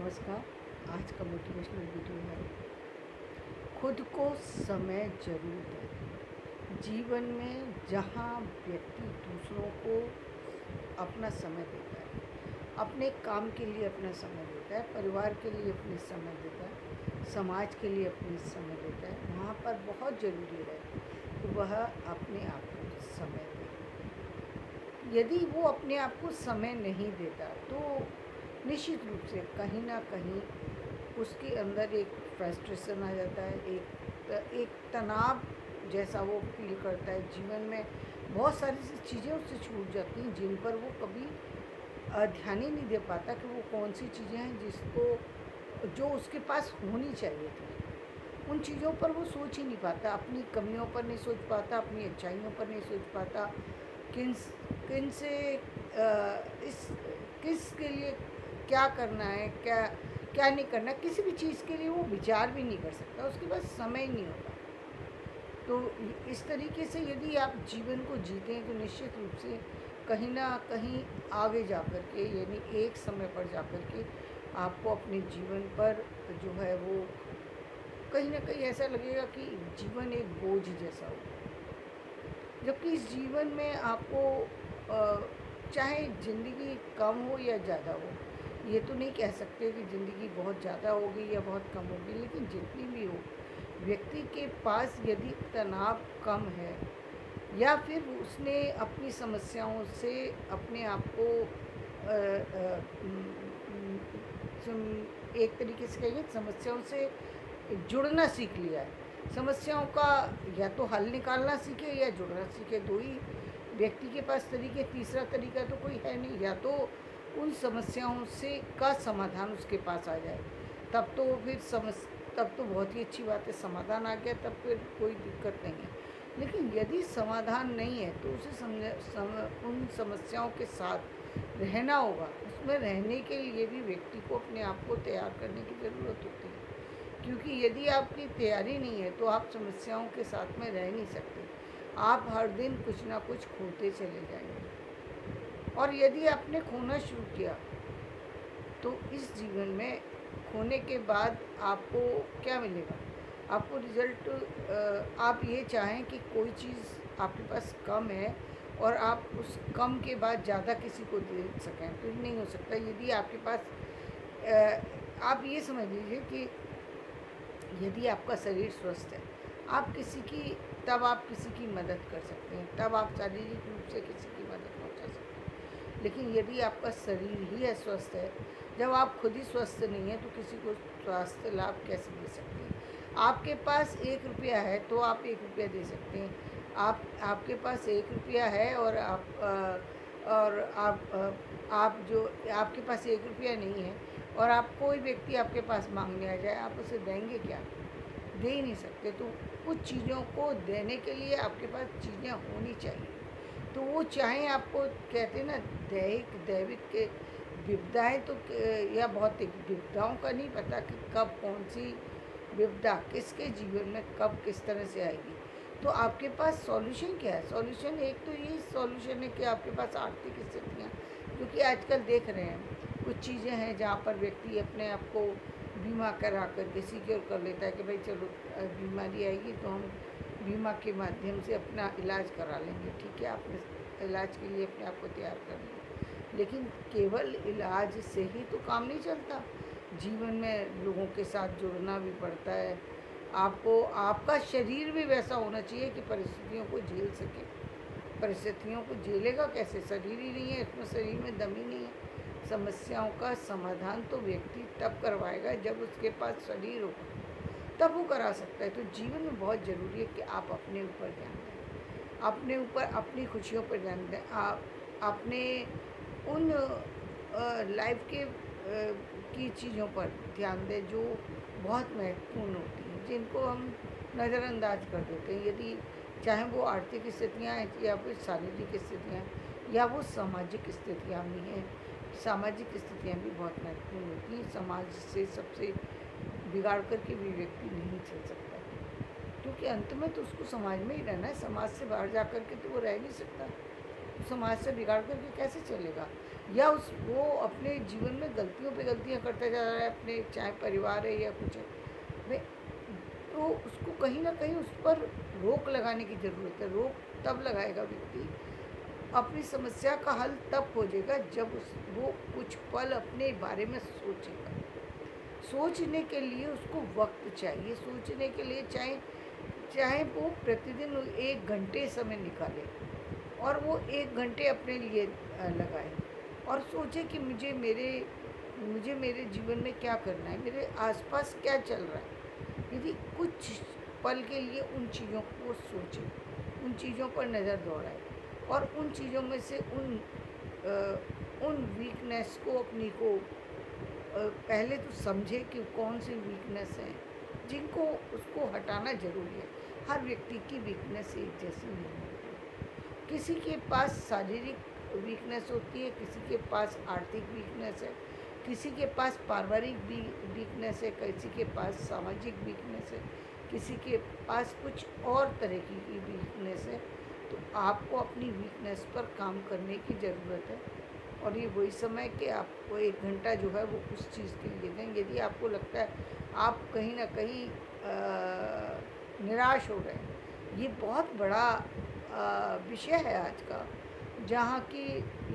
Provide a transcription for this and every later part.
नमस्कार। आज का मोटिवेशनल वीडियो है, खुद को समय ज़रूर दें। जीवन में जहाँ व्यक्ति दूसरों को अपना समय देता है, अपने काम के लिए अपना समय देता है, परिवार के लिए अपने समय देता है, समाज के लिए अपने समय देता है, वहाँ पर बहुत ज़रूरी है कि वह अपने आप को समय दे। यदि वो अपने आप को समय नहीं देता तो निश्चित रूप से कहीं ना कहीं उसके अंदर एक फ्रस्ट्रेशन आ जाता है, एक तनाव जैसा वो फील करता है। जीवन में बहुत सारी सी चीज़ें उससे छूट जाती हैं जिन पर वो कभी ध्यान ही नहीं दे पाता कि वो कौन सी चीज़ें हैं जिसको जो उसके पास होनी चाहिए थी। उन चीज़ों पर वो सोच ही नहीं पाता, अपनी कमियों पर नहीं सोच पाता, अपनी अच्छाइयों पर नहीं सोच पाता, किन किन से इस किस के लिए क्या करना है, क्या क्या नहीं करना, किसी भी चीज़ के लिए वो विचार भी नहीं कर सकता, उसके पास समय ही नहीं होता। तो इस तरीके से यदि आप जीवन को जीते हैं तो निश्चित रूप से कहीं ना कहीं आगे जा कर के, यानी एक समय पर जा कर के आपको अपने जीवन पर जो है वो कहीं ना कहीं ऐसा लगेगा कि जीवन एक बोझ जैसा हो। जबकि इस जीवन में आपको चाहे ज़िंदगी कम हो या ज़्यादा हो, ये तो नहीं कह सकते कि ज़िंदगी बहुत ज़्यादा होगी या बहुत कम होगी, लेकिन जितनी भी हो, व्यक्ति के पास यदि तनाव कम है या फिर उसने अपनी समस्याओं से अपने आप को अ, अ, उम, उम, एक तरीके से कहिए समस्याओं से जुड़ना सीख लिया है। समस्याओं का या तो हल निकालना सीखे या जुड़ना सीखे, दो ही व्यक्ति के पास तरीके, तीसरा तरीका तो कोई है नहीं। या तो उन समस्याओं से का समाधान उसके पास आ जाए, तब तो फिर तब तो बहुत ही अच्छी बात है, समाधान आ गया तब फिर कोई दिक्कत नहीं है। लेकिन यदि समाधान नहीं है तो उसे उन समस्याओं के साथ रहना होगा। उसमें रहने के लिए भी व्यक्ति को अपने आप को तैयार करने की ज़रूरत होती है, क्योंकि यदि आपकी तैयारी नहीं है तो आप समस्याओं के साथ में रह नहीं सकते। आप हर दिन कुछ ना कुछ खोते चले जाएंगे, और यदि आपने खोना शुरू किया तो इस जीवन में खोने के बाद आपको क्या मिलेगा? आपको रिज़ल्ट, आप ये चाहें कि कोई चीज़ आपके पास कम है और आप उस कम के बाद ज़्यादा किसी को दे सकें, तो ये नहीं हो सकता। यदि आपके पास आप ये समझ लीजिए कि यदि आपका शरीर स्वस्थ है, आप किसी की तब आप किसी की मदद कर सकते हैं, तब आप शारीरिक रूप से किसी की मदद पहुंचा सकते हैं। लेकिन यदि आपका शरीर ही अस्वस्थ है, जब आप खुद ही स्वस्थ नहीं है तो किसी को स्वास्थ्य लाभ कैसे दे सकते हैं? आपके पास 1 रुपया है तो आप 1 रुपया दे सकते हैं। आपके पास 1 रुपया है और आप जो आपके पास 1 रुपया नहीं है और आप कोई व्यक्ति आपके पास मांगने आ जाए, आप उसे देंगे क्या? दे ही नहीं सकते। तो कुछ चीज़ों को देने के लिए आपके पास चीज़ें होनी चाहिए। तो वो चाहे आपको कहते हैं ना, दैहिक दैविक के विपदाएँ तो या भौतिक विपदाओं का नहीं पता कि कब कौन सी विपदा किसके जीवन में कब किस तरह से आएगी। तो आपके पास सॉल्यूशन क्या है? सॉल्यूशन एक तो ये सॉल्यूशन है कि आपके पास आर्थिक स्थितियाँ, क्योंकि आजकल देख रहे हैं कुछ चीज़ें हैं जहाँ पर व्यक्ति अपने आप को बीमा करा कर के सिक्योर कर लेता है कि भाई चलो बीमारी आएगी तो हम बीमा के माध्यम से अपना इलाज करा लेंगे। ठीक है, आपने इलाज के लिए अपने आप को तैयार कर लिया, लेकिन केवल इलाज से ही तो काम नहीं चलता। जीवन में लोगों के साथ जुड़ना भी पड़ता है। आपको आपका शरीर भी वैसा होना चाहिए कि परिस्थितियों को झेल सके। परिस्थितियों को झेलेगा कैसे? शरीर ही नहीं है, इसमें शरीर में दम ही नहीं है। समस्याओं का समाधान तो व्यक्ति तब करवाएगा जब उसके पास शरीर होगा, तब वो करा सकता है। तो जीवन में बहुत ज़रूरी है कि आप अपने ऊपर ध्यान दें, अपने ऊपर, अपनी खुशियों पर ध्यान दें। आप अपने उन लाइफ के की चीज़ों पर ध्यान दें जो बहुत महत्वपूर्ण होती हैं, जिनको हम नज़रअंदाज कर देते हैं। यदि चाहे वो आर्थिक स्थितियाँ हैं या फिर शारीरिक स्थितियाँ हैं या वो सामाजिक स्थितियाँ भी हैं। सामाजिक स्थितियाँ भी बहुत महत्वपूर्ण होती हैं। समाज से सबसे बिगाड़ करके भी व्यक्ति नहीं चल सकता, क्योंकि अंत में तो उसको समाज में ही रहना है। समाज से बाहर जा कर के तो वो रह नहीं सकता। तो समाज से बिगाड़ करके कैसे चलेगा? या उस वो अपने जीवन में गलतियों पे गलतियाँ करता जा रहा है, अपने चाहे परिवार है या कुछ है वे, तो उसको कहीं ना कहीं उस पर रोक लगाने की ज़रूरत है। रोक तब लगाएगा व्यक्ति, अपनी समस्या का हल तब खोजेगा जब वो कुछ पल अपने बारे में सोचेगा। सोचने के लिए उसको वक्त चाहिए, सोचने के लिए चाहे चाहे वो प्रतिदिन 1 घंटे समय निकाले और वो 1 घंटे अपने लिए लगाए और सोचे कि मुझे मेरे जीवन में क्या करना है, मेरे आसपास क्या चल रहा है। यदि कुछ पल के लिए उन चीज़ों को सोचे, उन चीज़ों पर नज़र दौड़ाए और उन चीज़ों में से उन वीकनेस को अपनी को पहले तो समझे कि कौन सी वीकनेस है जिनको उसको हटाना ज़रूरी है। हर व्यक्ति की वीकनेस एक जैसी नहीं होती। किसी के पास शारीरिक वीकनेस होती है, किसी के पास आर्थिक वीकनेस है, किसी के पास पारिवारिक वीकनेस है, किसी के पास सामाजिक वीकनेस है, किसी के पास कुछ और तरह की वीकनेस है। तो आपको अपनी वीकनेस पर काम करने की ज़रूरत है और ये वही समय कि आपको 1 घंटा जो है वो उस चीज़ के लिए दें। यदि आपको लगता है आप कहीं ना कहीं निराश हो रहे हैं, ये बहुत बड़ा विषय है आज का, जहाँ की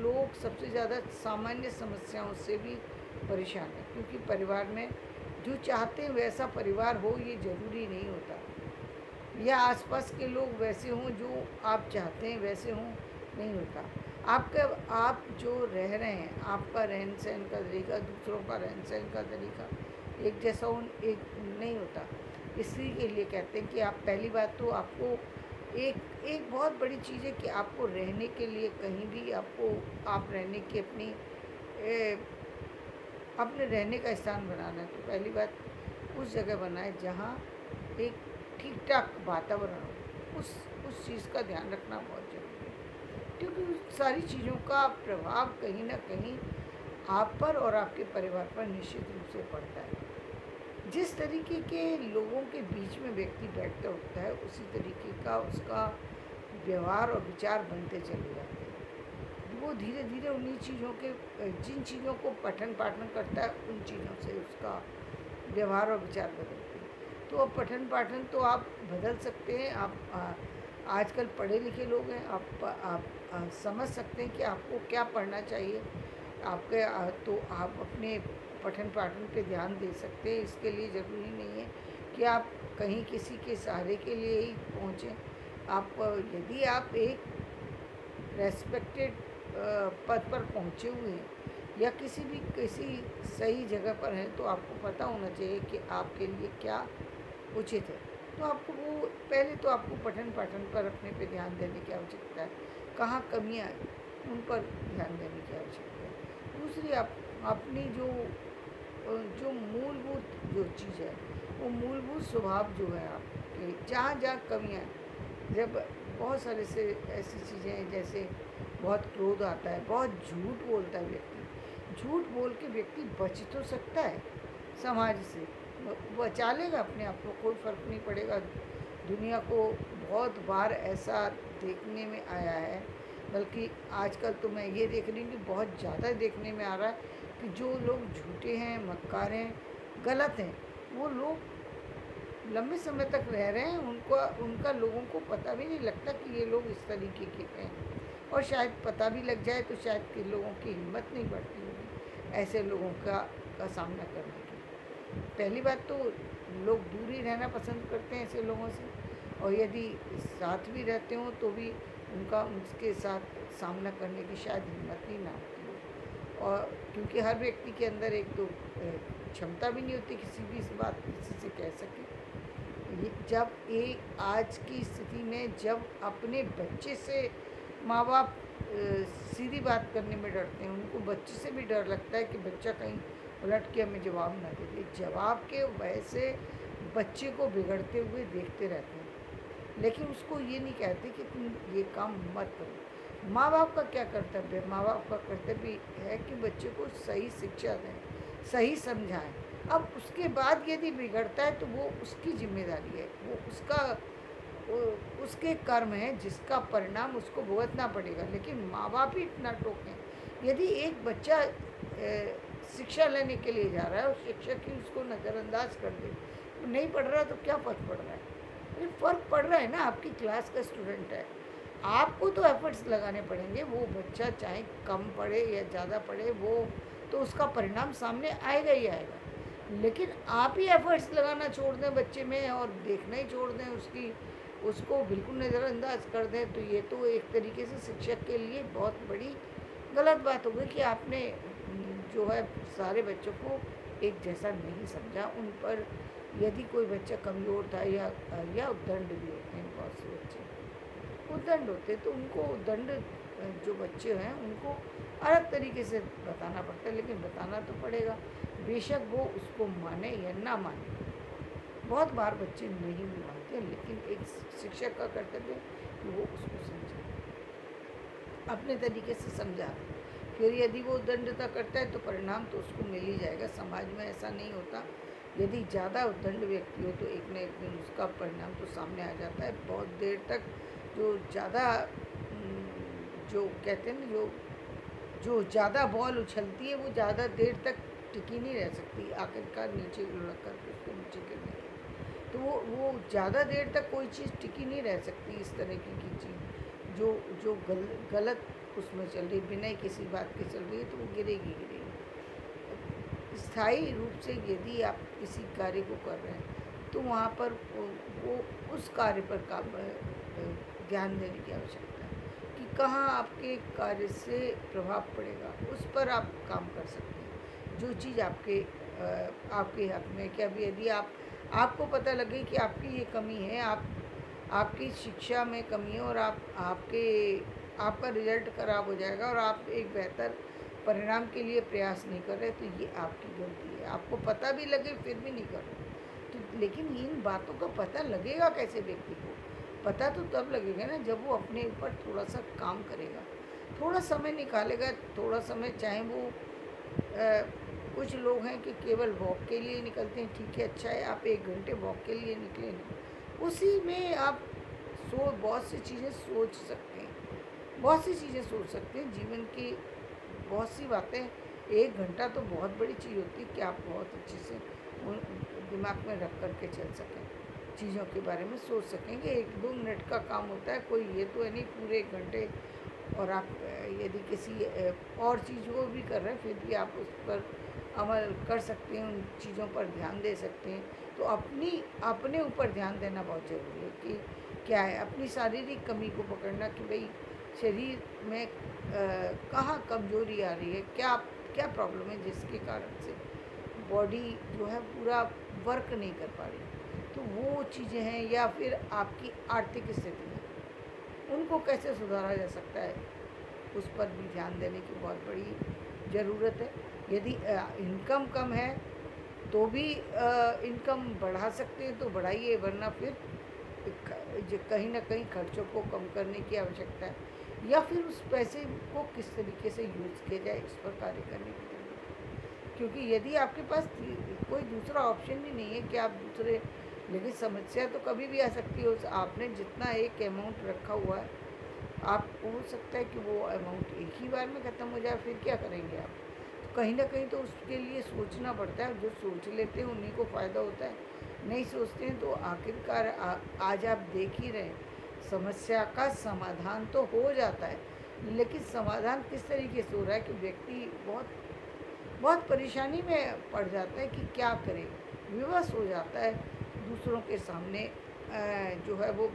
लोग सबसे ज़्यादा सामान्य समस्याओं से भी परेशान हैं, क्योंकि परिवार में जो चाहते हैं वैसा परिवार हो ये ज़रूरी नहीं होता, या आसपास के लोग वैसे हों जो आप चाहते हैं वैसे हों नहीं होता। आपका आप जो रह रहे हैं, आपका रहन सहन का तरीका दूसरों का रहन सहन का तरीका एक जैसा एक नहीं होता। इसी के लिए कहते हैं कि आप पहली बात तो आपको एक एक बहुत बड़ी चीज़ है कि आपको रहने के लिए कहीं भी आपको आप रहने की अपने रहने का स्थान बनाना है। तो पहली बात उस जगह बनाए जहाँ एक ठीक ठाक वातावरण हो, उस चीज़ का ध्यान रखना बहुत ज़रूरी है, क्योंकि उस सारी चीज़ों का प्रभाव कहीं ना कहीं आप पर और आपके परिवार पर निश्चित रूप से पड़ता है। जिस तरीके के लोगों के बीच में व्यक्ति बैठता उठता है उसी तरीके का उसका व्यवहार और विचार बनते चले जाते हैं। वो धीरे धीरे उन्हीं चीज़ों के जिन चीज़ों को पठन पाठन करता है उन चीज़ों से उसका व्यवहार और विचार बदलते हैं। तो अब पठन पाठन तो आप बदल सकते हैं। आप आजकल पढ़े लिखे लोग हैं, आप समझ सकते हैं कि आपको क्या पढ़ना चाहिए। तो आप अपने पठन पाठन पे ध्यान दे सकते हैं। इसके लिए ज़रूरी नहीं है कि आप कहीं किसी के सहारे के लिए ही पहुँचें। यदि आप एक रेस्पेक्टेड पद पर पहुँचे हुए हैं या किसी सही जगह पर हैं, तो आपको पता होना चाहिए कि आपके लिए क्या उचित है। तो आपको वो पहले तो आपको पठन पाठन पर अपने पे ध्यान देने की आवश्यकता है। कहाँ कमियाँ हैं उन पर ध्यान देने की आवश्यकता है। दूसरी आप अपनी जो मूलभूत जो चीज़ है, वो मूलभूत स्वभाव जो है आपके जहाँ जहाँ कमियाँ हैं, जब बहुत सारे से ऐसी चीज़ें हैं जैसे बहुत क्रोध आता है, बहुत झूठ बोलता है व्यक्ति, झूठ बोल के व्यक्ति बच तो सकता है समाज से, बचा लेगा अपने आप को, कोई फ़र्क नहीं पड़ेगा। दुनिया को बहुत बार ऐसा देखने में आया है, बल्कि आजकल तो मैं ये देख रही हूँ कि बहुत ज़्यादा देखने में आ रहा है कि जो लोग झूठे हैं, मक्कार हैं, गलत हैं, वो लोग लंबे समय तक रह रहे हैं। उनका लोगों को पता भी नहीं लगता कि ये लोग इस तरीके के हैं, और शायद पता भी लग जाए तो शायद कि लोगों की हिम्मत नहीं बढ़ती होगी ऐसे लोगों का सामना करने की। पहली बात तो लोग दूर ही रहना पसंद करते हैं ऐसे लोगों से, और यदि साथ भी रहते हों तो भी उसके साथ सामना करने की शायद हिम्मत ही ना होती हो। और क्योंकि हर व्यक्ति के अंदर एक तो क्षमता भी नहीं होती किसी भी इस बात किसी से कह सके। ये जब एक आज की स्थिति में जब अपने बच्चे से माँ बाप सीधी बात करने में डरते हैं, उनको बच्चे से भी डर लगता है कि बच्चा कहीं उलट के हमें जवाब ना दे दे। जवाब के वजह से बच्चे को बिगड़ते हुए देखते रहते हैं, लेकिन उसको ये नहीं कहते कि तुम ये काम मत करो। माँ बाप का क्या कर्तव्य है? माँ बाप का कर्तव्य है कि बच्चे को सही शिक्षा दें, सही समझाएं। अब उसके बाद यदि बिगड़ता है तो वो उसकी जिम्मेदारी है, वो उसके कर्म हैं जिसका परिणाम उसको भुगतना पड़ेगा। लेकिन माँ बाप ही इतना टोकें यदि एक बच्चा शिक्षा लेने के लिए जा रहा है और शिक्षक ही उसको नज़रअंदाज कर दे, तो नहीं पढ़ रहा तो क्या फ़र्क पड़ रहा है? अरे फ़र्क पड़ रहा है ना, आपकी क्लास का स्टूडेंट है, आपको तो एफर्ट्स लगाने पड़ेंगे। वो बच्चा चाहे कम पढ़े या ज़्यादा पढ़े, वो तो उसका परिणाम सामने आएगा ही आएगा। लेकिन आप ही एफर्ट्स लगाना छोड़ दें बच्चे में और देखना ही छोड़ दें, उसको बिल्कुल नज़रअंदाज कर दें, तो ये तो एक तरीके से शिक्षक के लिए बहुत बड़ी गलत बात हो गई कि आपने जो है सारे बच्चों को एक जैसा नहीं समझा। उन पर यदि कोई बच्चा कमज़ोर था या उद्दंड भी होते हैं बहुत से बच्चे, उद्दंड होते तो उनको उद्दंड जो बच्चे हैं उनको अलग तरीके से बताना पड़ता है, लेकिन बताना तो पड़ेगा, बेशक वो उसको माने या ना माने। बहुत बार बच्चे नहीं भी मानते, लेकिन एक शिक्षक का कर्तव्य है कि वो उसको समझे, अपने तरीके से समझा। फिर यदि वो उद्दंडता करता है तो परिणाम तो उसको मिल ही जाएगा। समाज में ऐसा नहीं होता, यदि ज़्यादा उद्दंड व्यक्ति हो तो एक न एक दिन उसका परिणाम तो सामने आ जाता है। बहुत देर तक जो ज़्यादा जो कहते हैं ना, जो ज़्यादा बॉल उछलती है वो ज़्यादा देर तक टिकी नहीं रह सकती, आखिरकार नीचे लुढ़क कर उसको नीचे गिरने लगती। तो वो ज़्यादा देर तक कोई चीज़ टिकी नहीं रह सकती, इस तरह की चीज़ जो जो गलत उसमें चल रही, बिना किसी बात के चल रही है, तो वो गिरेगी गिरेगी। स्थायी रूप से यदि आप किसी कार्य को कर रहे हैं तो वहाँ पर वो उस कार्य पर ध्यान देने की आवश्यकता है कि कहाँ आपके कार्य से प्रभाव पड़ेगा, उस पर आप काम कर सकते हैं। जो चीज़ आपके हक में, क्या भी यदि आपको पता लगे कि आपकी ये कमी है, आपकी शिक्षा में कमी है और आपका रिजल्ट खराब हो जाएगा और आप एक बेहतर परिणाम के लिए प्रयास नहीं कर रहे, तो ये आपकी गलती है। आपको पता भी लगे फिर भी नहीं कर रहे, तो लेकिन इन बातों का पता लगेगा कैसे व्यक्ति को? पता तो तब लगेगा ना जब वो अपने ऊपर थोड़ा सा काम करेगा, थोड़ा समय निकालेगा। थोड़ा समय, चाहे वो कुछ लोग हैं कि केवल वॉक के लिए निकलते हैं, ठीक है, अच्छा है, आप 1 घंटे वॉक के लिए निकले ना, उसी में आप बहुत सी चीज़ें सोच सकते हैं, बहुत सी चीज़ें सोच सकते हैं जीवन की, बहुत सी बातें। 1 घंटा तो बहुत बड़ी चीज़ होती है कि आप बहुत अच्छे से उन दिमाग में रख कर के चल सकें, चीज़ों के बारे में सोच सकें कि 1-2 मिनट का काम होता है, कोई ये तो है नहीं पूरे 1 घंटे। और आप यदि किसी और चीज़ को भी कर रहे हैं, फिर भी आप उस पर अमल कर सकते हैं, उन चीज़ों पर ध्यान दे सकते हैं। तो अपने ऊपर ध्यान देना बहुत ज़रूरी है कि क्या है, अपनी शारीरिक कमी को पकड़ना कि भाई शरीर में कहाँ कमज़ोरी आ रही है, क्या प्रॉब्लम है जिसके कारण से बॉडी जो है पूरा वर्क नहीं कर पा रही, तो वो चीज़ें हैं। या फिर आपकी आर्थिक स्थिति है, उनको कैसे सुधारा जा सकता है, उस पर भी ध्यान देने की बहुत बड़ी ज़रूरत है। यदि इनकम कम है तो भी इनकम बढ़ा सकते हैं तो बढ़ाइए, वरना फिर कहीं ना कहीं खर्चों को कम करने की आवश्यकता है, या फिर उस पैसे को किस तरीके से यूज़ किया जाए, इस पर कार्य करने की ज़रूरत है। क्योंकि यदि आपके पास कोई दूसरा ऑप्शन ही नहीं है कि आप दूसरे, लेकिन समस्या तो कभी भी आ सकती है। आपने जितना एक अमाउंट रखा हुआ है, आप हो सकता है कि वो अमाउंट एक ही बार में ख़त्म हो जाए, फिर क्या करेंगे आप? तो कहीं ना कहीं तो उसके लिए सोचना पड़ता है। जो सोच लेते हैं उन्हीं को फ़ायदा होता है, नहीं सोचते हैं तो आखिरकार आज आप देख ही रहे हैं, समस्या का समाधान तो हो जाता है, लेकिन समाधान किस तरीके से हो रहा है कि व्यक्ति बहुत बहुत परेशानी में पड़ जाता है कि क्या करे, विवश हो जाता है दूसरों के सामने जो है वो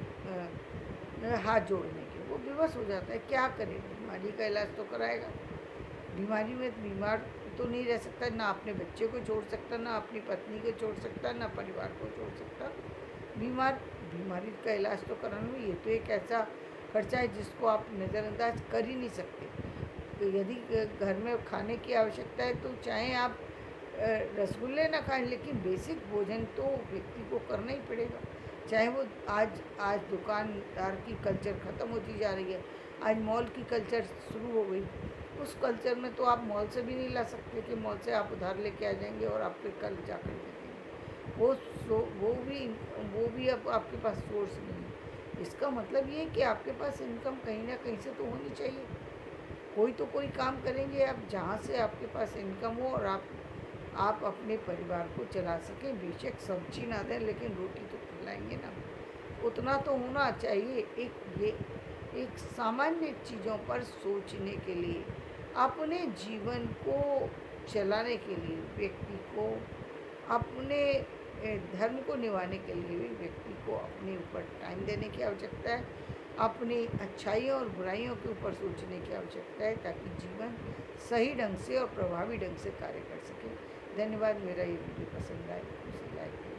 हाथ जोड़ने के, वो विवश हो जाता है, क्या करे, बीमारी का इलाज तो कराएगा, बीमारी में बीमार तो नहीं रह सकता, ना अपने बच्चे को छोड़ सकता, ना अपनी पत्नी को छोड़ सकता, ना परिवार को छोड़ सकता। बीमारी का इलाज तो कराना, ये तो एक ऐसा खर्चा है जिसको आप नज़रअंदाज कर ही नहीं सकते। तो यदि घर में खाने की आवश्यकता है तो चाहे आप रसगुल्ले ना खाएं, लेकिन बेसिक भोजन तो व्यक्ति को करना ही पड़ेगा। चाहे वो आज दुकानदार की कल्चर ख़त्म होती जा रही है, आज मॉल की कल्चर शुरू हो गई। उस कल्चर में तो आप मॉल से भी नहीं ला सकते कि मॉल से आप उधार लेके आ जाएंगे और आप फिर कल जा कर दे देंगे। वो भी अब आपके पास सोर्स नहीं है। इसका मतलब ये है कि आपके पास इनकम कहीं ना कहीं से तो होनी चाहिए। कोई तो कोई काम करेंगे आप जहाँ से आपके पास इनकम हो और आप अपने परिवार को चला सकें। बेशक सब्जी ना दें लेकिन रोटी तो खिलाएंगे ना, उतना तो होना चाहिए। ये एक सामान्य चीज़ों पर सोचने के लिए, अपने जीवन को चलाने के लिए व्यक्ति को, अपने धर्म को निभाने के लिए भी व्यक्ति को अपने ऊपर टाइम देने की आवश्यकता है, अपनी अच्छाइयों और बुराइयों के ऊपर सोचने की आवश्यकता है, ताकि जीवन सही ढंग से और प्रभावी ढंग से कार्य कर सके। धन्यवाद। मेरा ये वीडियो पसंद आए तो उसे लाइक